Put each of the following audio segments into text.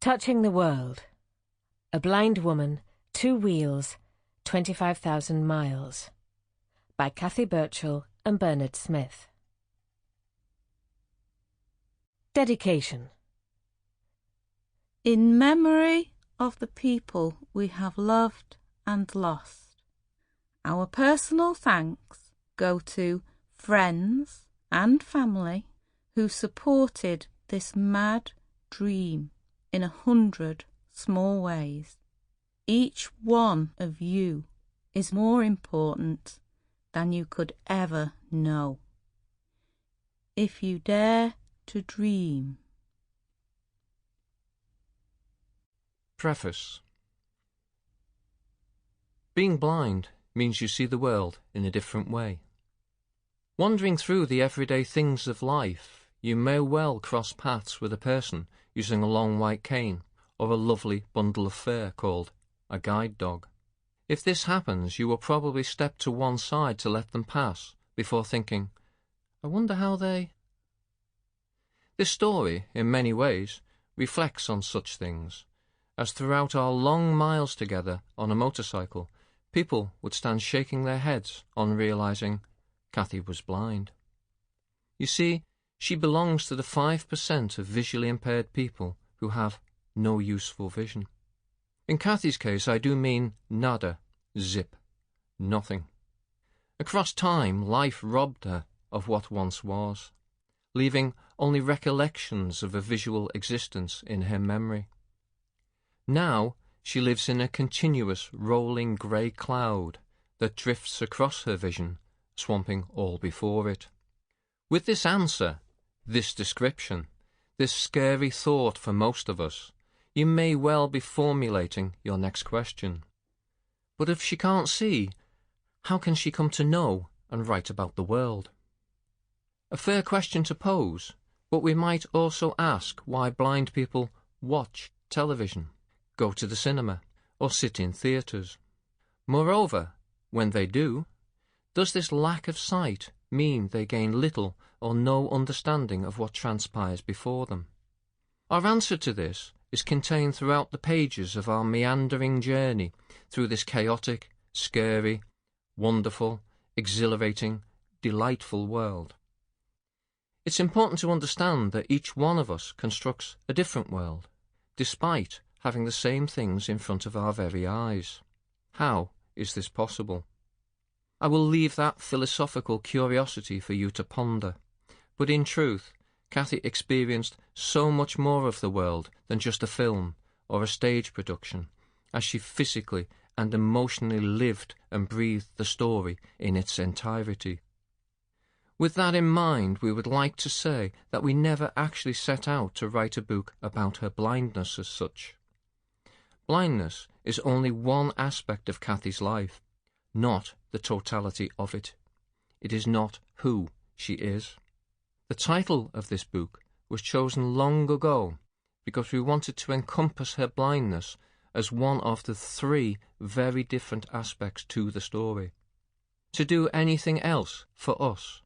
Touching the World. A Blind Woman, 2 Wheels, 25,000 Miles. By Cathy Birchall and Bernard Smith. Dedication. In memory of the people we have loved and lost, our personal thanks go to friends and family who supported this mad dream in 100 small ways. Each one of you is more important than you could ever know. If you dare to dream. Preface. Being blind means you see the world in a different way. Wandering through the everyday things of life, you may well cross paths with a person using a long white cane or a lovely bundle of fur called a guide dog. If this happens, you will probably step to one side to let them pass before thinking, I wonder how they... This story, in many ways, reflects on such things, as throughout our long miles together on a motorcycle, people would stand shaking their heads on realizing Cathy was blind. You see, she belongs to the 5% of visually impaired people who have no useful vision. In Cathy's case, I do mean nada, zip, nothing. Across time, life robbed her of what once was, leaving only recollections of a visual existence in her memory. Now she lives in a continuous rolling grey cloud that drifts across her vision, swamping all before it. With this answer, this description, this scary thought for most of us, you may well be formulating your next question. But if she can't see, how can she come to know and write about the world? A fair question to pose, but we might also ask why blind people watch television, go to the cinema, or sit in theatres. Moreover, when they do, does this lack of sight mean they gain little or no understanding of what transpires before them? Our answer to this is contained throughout the pages of our meandering journey through this chaotic, scary, wonderful, exhilarating, delightful world. It's important to understand that each one of us constructs a different world, despite having the same things in front of our very eyes. How is this possible? I will leave that philosophical curiosity for you to ponder, but in truth, Cathy experienced so much more of the world than just a film or a stage production, as she physically and emotionally lived and breathed the story in its entirety. With that in mind, we would like to say that we never actually set out to write a book about her blindness as such. Blindness is only one aspect of Cathy's life, not the totality of it. It is not who she is. The title of this book was chosen long ago because we wanted to encompass her blindness as one of the 3 very different aspects to the story. To do anything else for us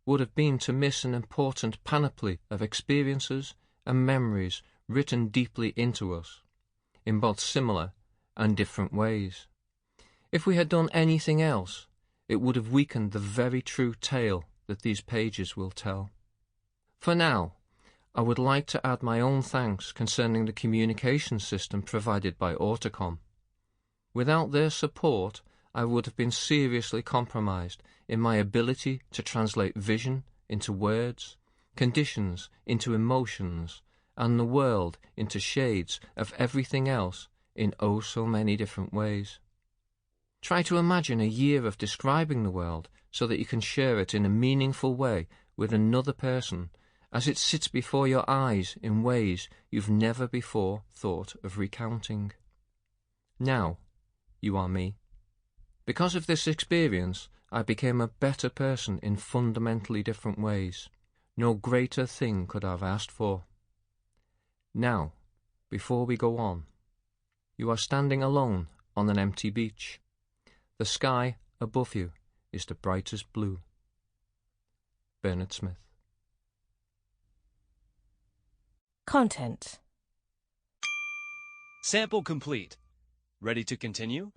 would have been to miss an important panoply of experiences and memories written deeply into us, in both similar and different ways. If we had done anything else, it would have weakened the very true tale that these pages will tell. For now, I would like to add my own thanks concerning the communication system provided by Autocom. Without their support, I would have been seriously compromised in my ability to translate vision into words, conditions into emotions, and the world into shades of everything else in oh so many different ways. Try to imagine a year of describing the world so that you can share it in a meaningful way with another person as it sits before your eyes in ways you've never before thought of recounting. Now, you are me. Because of this experience, I became a better person in fundamentally different ways. No greater thing could I have asked for. Now, before we go on, you are standing alone on an empty beach. The sky above you is the brightest blue. Bernard Smith. Content. Sample complete. Ready to continue?